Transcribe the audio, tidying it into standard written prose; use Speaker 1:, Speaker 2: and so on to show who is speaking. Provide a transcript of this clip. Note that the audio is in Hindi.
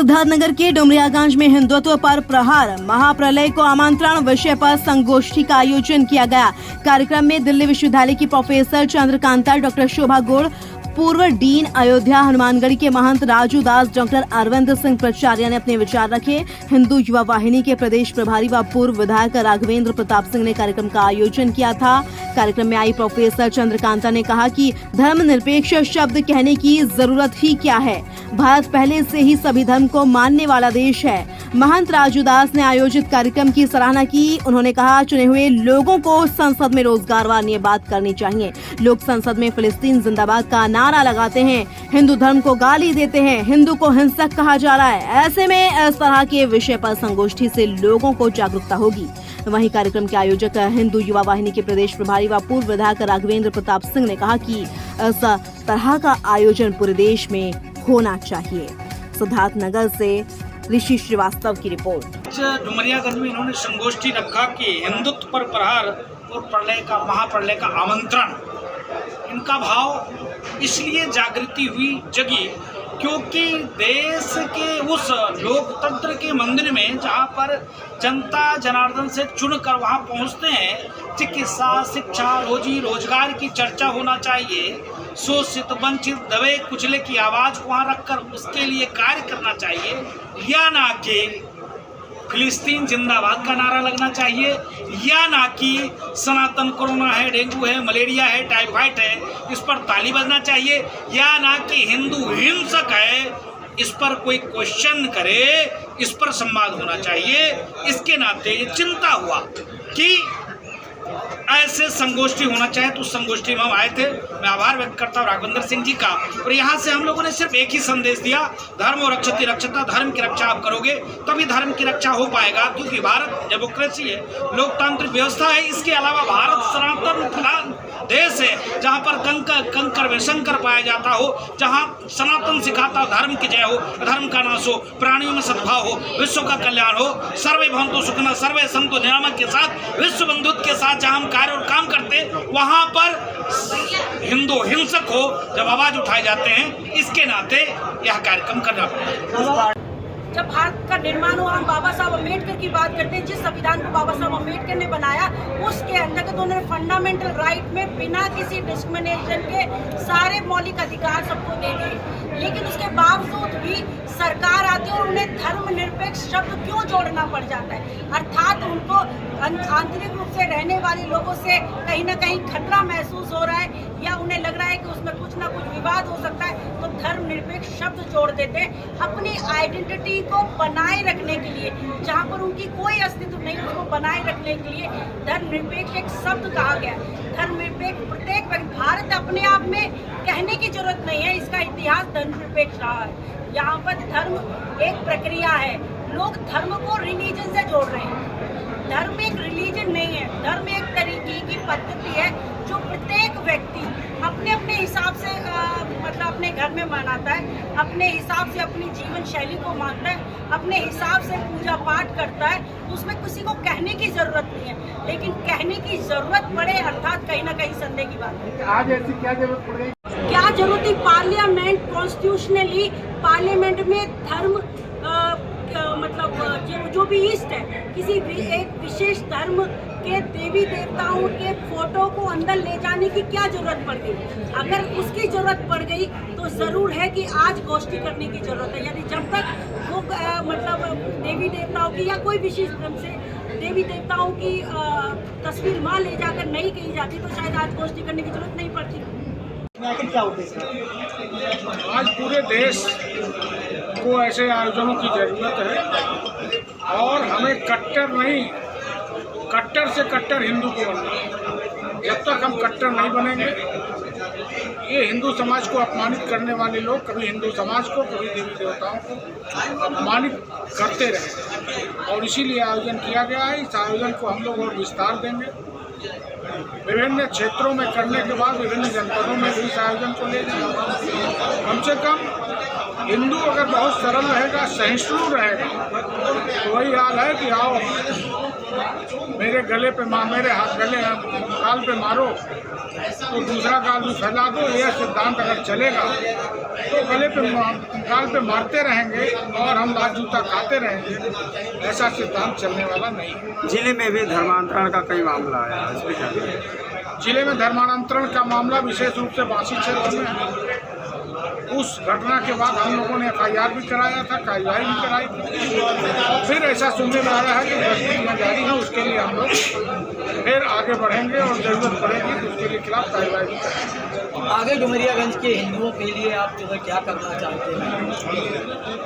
Speaker 1: सिद्धार्थनगर के डुमरियागंज में हिंदुत्व पर प्रहार महाप्रलय को आमंत्रण विषय पर संगोष्ठी का आयोजन किया गया। कार्यक्रम में दिल्ली विश्वविद्यालय की प्रोफेसर चंद्रकांता, डॉक्टर शोभा गुड़, पूर्व डीन अयोध्या हनुमानगढ़ी के महंत राजू दास, डॉक्टर अरविंद सिंह प्रचार्य ने अपने विचार रखे। हिंदू युवा वाहिनी के प्रदेश प्रभारी व पूर्व विधायक राघवेंद्र प्रताप सिंह ने कार्यक्रम का आयोजन किया था। कार्यक्रम में आई प्रोफेसर चंद्रकांता ने कहा कि धर्मनिरपेक्ष शब्द कहने की जरूरत ही क्या है, भारत पहले से ही सभी धर्म को मानने वाला देश है। महंत राजू दास ने आयोजित कार्यक्रम की सराहना की। उन्होंने कहा, चुने हुए लोगों को संसद में रोजगार वाली बात करनी चाहिए। लोग संसद में फिलिस्तीन जिंदाबाद का नारा लगाते हैं, हिंदू धर्म को गाली देते हैं, हिंदू को हिंसक कहा जा रहा है। ऐसे में इस तरह के विषय पर संगोष्ठी से लोगों को जागरूकता होगी। वहीं कार्यक्रम के आयोजक हिंदू युवा वाहिनी के प्रदेश प्रभारी व पूर्व विधायक राघवेंद्र प्रताप सिंह ने कहा कि इस तरह का आयोजन पूरे देश में होना चाहिए। सिद्धार्थनगर से ऋषि श्रीवास्तव की रिपोर्ट।
Speaker 2: डुमरियागंज में इन्होंने संगोष्ठी रखा कि हिंदुत्व पर प्रहार और महाप्रलय का आमंत्रण। इनका भाव इसलिए जागृति हुई जगी क्योंकि देश के उस लोकतंत्र के मंदिर में जहाँ पर जनता जनार्दन से चुनकर वहाँ पहुँचते हैं, चिकित्सा, शिक्षा, रोजी रोजगार की चर्चा होना चाहिए। शोषित, वंचित, दबे कुचले की आवाज़ को वहाँ रखकर उसके लिए कार्य करना चाहिए, या ना कि फिलिस्तीन जिंदाबाद का नारा लगना चाहिए, या ना कि सनातन कोरोना है, डेंगू है, मलेरिया है, टाइफाइड है, इस पर ताली बजना चाहिए, या ना कि हिंदू हिंसक है, इस पर कोई क्वेश्चन करे, इस पर संवाद होना चाहिए। इसके नाते ये चिंता हुआ कि ऐसे संगोष्ठी होना चाहिए, तो संगोष्ठी में हम आए थे। मैं आभार व्यक्त करता हूँ राघवेंद्र सिंह जी का। और यहाँ से हम लोगों ने सिर्फ एक ही संदेश दिया, धर्म और रक्षति रक्षता, धर्म की रक्षा आप करोगे तभी धर्म की रक्षा हो पाएगा, क्योंकि भारत डेमोक्रेसी है, लोकतांत्रिक व्यवस्था है। इसके अलावा भारत सनातन देश है, जहाँ पर कंकर में शंकर पाया जाता हो, जहाँ सनातन सिखाता धर्म की जय हो, धर्म का नाश हो, प्राणियों में सद्भाव हो, विश्व का कल्याण हो, सर्वे भवन्तु सुखिनः, सर्वे सन्तु निरामय के साथ, विश्व बंधुत्व के साथ जहाँ हम कार्य और काम करते, वहाँ पर हिंदू हिंसक हो जब आवाज उठाए जाते हैं, इसके नाते यह कार्यक्रम करना पड़ता है।
Speaker 3: जब भारत का निर्माण हुआ, हम बाबा साहब अम्बेडकर की बात करते हैं। जिस संविधान को बाबा साहब अम्बेडकर ने बनाया, उसके अंतर्गत उन्होंने फंडामेंटल राइट में बिना किसी डिस्क्रिमिनेशन के सारे मौलिक अधिकार सबको दे दिए। लेकिन उसके बावजूद भी सरकार आती है और उन्हें धर्मनिरपेक्ष शब्द क्यों जोड़ना पड़ जाता है? अर्थात उनको आंतरिक रूप से रहने वाले लोगों से कहीं ना कहीं खतरा महसूस हो रहा है, या उन्हें लग रहा है कि उसमें कुछ ना कुछ विवाद हो सकता है, तो धर्मनिरपेक्ष शब्द जोड़ देते हैं अपनी आइडेंटिटी को बनाए रखने के लिए। जहाँ पर उनकी कोई अस्तित्व नहीं, उसको बनाए रखने के लिए धर्मनिरपेक्ष एक शब्द कहा गया। धर्मनिरपेक्ष प्रत्येक व्यक्ति, भारत अपने आप में कहने की जरूरत नहीं है, इसका इतिहास धर्मनिरपेक्ष रहा है। यहाँ पर धर्म एक प्रक्रिया है, लोग धर्म को रिलीजन से जोड़ रहे हैं। धर्म एक रिलीजन नहीं है, धर्म एक तरीके की पद्धति है जो प्रत्येक व्यक्ति अपने अपने हिसाब से मतलब अपने घर में मनाता है, अपने हिसाब से अपनी जीवन शैली को मानता है, अपने हिसाब से पूजा पाठ करता है। उसमें किसी को कहने की जरूरत नहीं है, लेकिन कहने की जरूरत पड़े अर्थात कहीं ना कहीं संदेह की बात है।
Speaker 2: आज ऐसी क्या जरूरत पड़ गई?
Speaker 3: क्या जरूरत थी? पार्लियामेंट कॉन्स्टिट्यूशनली पार्लियामेंट में धर्म मतलब जो भी ईस्ट है, किसी भी एक विशेष धर्म के देवी देवताओं के फोटो को अंदर ले जाने की क्या जरूरत पड़ गई? अगर उसकी जरूरत पड़ गई तो जरूर है कि आज गोष्ठी करने की जरूरत है। यानी जब तक वो मतलब देवी देवताओं की या कोई विशेष धर्म से देवी देवताओं की तस्वीर वहाँ ले जाकर नहीं कही जाती, तो शायद आज गोष्ठी करने की जरूरत नहीं पड़ती।
Speaker 2: क्या उद्देश्य है? आज पूरे देश को ऐसे आयोजनों की जरूरत है और हमें कट्टर से कट्टर हिंदू को बनना है। जब तक हम कट्टर नहीं बनेंगे, ये हिंदू समाज को अपमानित करने वाले लोग कभी हिंदू समाज को, कभी देवी देवताओं को अपमानित करते रहे, और इसीलिए आयोजन किया गया है। इस आयोजन को हम लोग और विस्तार देंगे, विभिन्न क्षेत्रों में करने के बाद विभिन्न जनपदों में भी इस आयोजन को ले जाएंगे। कम से कम हिंदू अगर बहुत सरल रहेगा, सहिष्णु रहेगा, तो वही हाल है कि आओ
Speaker 4: मेरे गले पे मेरे हाथ गले गाल पे मारो तो दूसरा गाल भी फैला दो, यह सिद्धांत अगर चलेगा तो गले पे गाल पे मारते रहेंगे और हम लात जूता खाते रहेंगे। ऐसा सिद्धांत चलने वाला नहीं है।
Speaker 5: जिले में भी धर्मांतरण का कई मामला आया है, इसमें क्या कहें?
Speaker 4: जिले में धर्मांतरण का मामला विशेष रूप से बासी क्षेत्र में है। उस घटना के बाद हम लोगों ने FIR भी कराया था, कार्रवाई भी कराई थी। फिर ऐसा सुनने में आ रहा है कि प्रस्तुतियाँ जारी है, उसके लिए हम लोग फिर आगे बढ़ेंगे और जरूरत पड़ेगी तो उसके लिए खिलाफ कार्रवाई भी करेंगे।
Speaker 6: आगे डुमरियागंज के हिंदुओं के लिए आप जो है क्या करना चाहते हैं?